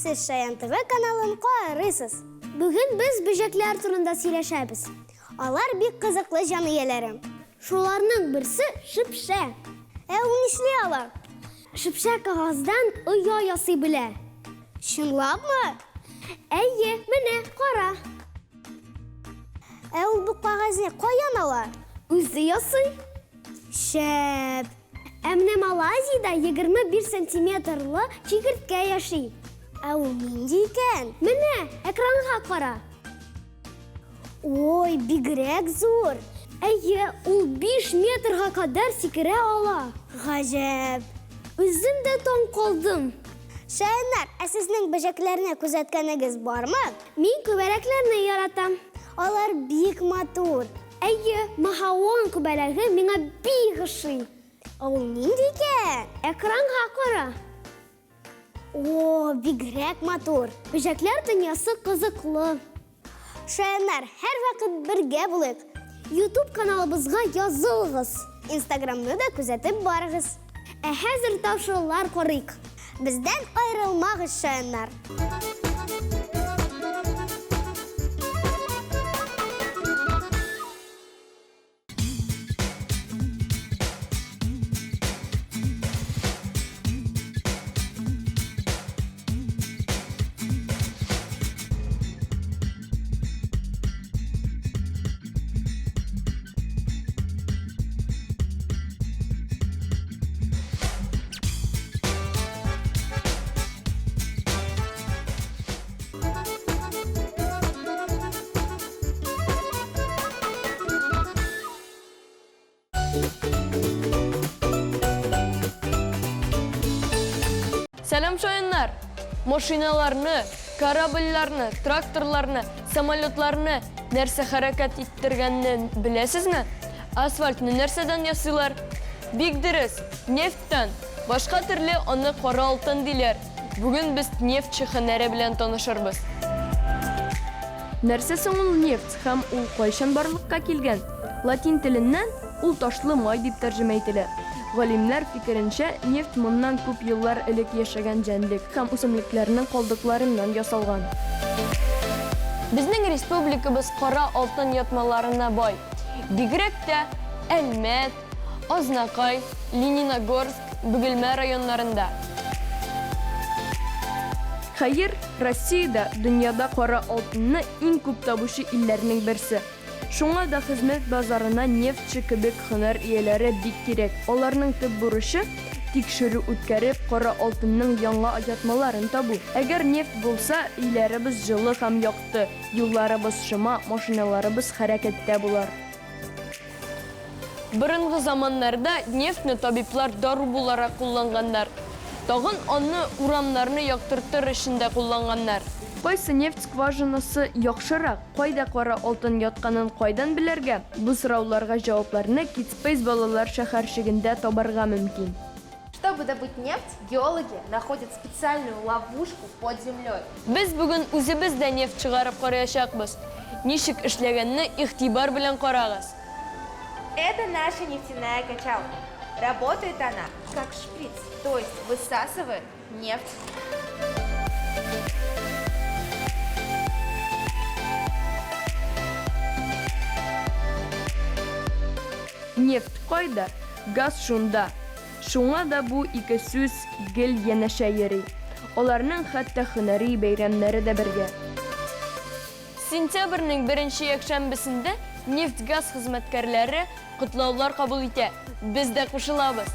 Сіз Шаян ТВ каналын карыйсыз. Бүгін біз бөжеклер турында сөйләшәбез. Алар бик кызыклы жан ияләре. Шуларның берсе шипшә. Ул нишләй ала? Шипшә кагаздан оя ясый белә. Чынлапмы? Әйе, менә кара. Ул бу кагазны каян ала? Үзе ясый. Шәп. Әмне Малайзияда 21 сантиметрлы чикерткә яши. Ул нинди икән? Менә экранга кара. Ой, бигрәк зур. Әйе, ул 5 метрга кадәр сикерә ала. Гаҗәп. Үзем дә таң калдым. Шаяннар, сезнең бөҗәкләрне күзәткәнегез бармы? Мин күбәләкләрне яратам. Алар бик матур. Әйе, Махаон күбәләге миңа бик ошый. Ул нинди икән? Экранга кара. О, бигрәк матур. Бөҗәкләр дөньясы кызыклы. Шаяннар, һәр вакыт бергә булыйк. YouTube каналыбызга язылыгыз. Instagramны да күзәтеп барыгыз. Хәзер тавшылар карыйк. Бездән аерылмагыз, шаяннар. Сәлам шаяннар! Машиналарны, корабльларны, тракторларны, самолетларны нәрсә хәрәкәт иттергәнне беләсезме? Асфальтны нәрсәдән ясыйлар? Бик дөрес, нефттан. Башка төрле аны кара алтын диләр. Бүген без нефт шәһәре белән танышырбыз. Нәрсә соң ул нефт һәм ул кайчан барлыкка килгән? Латин теленнән ул ташлы май дип тәрҗемә ителә. Галимнәр фикеренчә, нефт моннан күп еллар элек яшәгән җәнлек һәм үсемлекләрнең калдыкларыннан ясалган. Безнең республикабыз кара алтын ятмаларына бай. Бигрәк тә Әлмәт, Азнакай, Лениногорск, Бөгелмә районнарында. Хәер, Россиядә дөньяда кара алтынны иң күп табучы илләрнең берсе. Шуңа да хезмәт базарына нефтче кебек һөнәр ияләре бик кирәк. Аларның төп бурычы тикшерү үткәреп, кара алтынның яңа ятмаларын табу. Әгәр нефт булса, өйләребез җылы һәм якты, юлларыбыз шыма, машиналарыбыз хәрәкәттә булар. Борынгы заманнарда нефтне табиблар дару буларак кулланганнар. Тагын аны урамнарны яктыртыр өчен дә кулланганнар. Кайсы нефть скважинасы яхшырак, кайда кара алтын ятканын кайдан белергә? Бу сорауларга җавапларны Китспейс балалар шәһәрчегендә табарга мөмкин. Чтобы добыть нефть, геологи находят специальную ловушку под землей. Без бүген үзебез дә нефть чыгарып караячакбыз. Ничек эшләгәнне игътибар белән карагыз. Это наша нефтяная качалка. Работает она как шприц, то есть высасывает нефть. Нефть кайда, газ шунда. Шуңа да бу ике сүз гел янәшә йөри. Аларның хәтта һөнәри бәйрәмнәре дә бергә. Сентябрьнең 1-нче якшәмбесендә нефть-газ хезмәткәрләре котлаулар кабул итә. Без дә кушылабыз.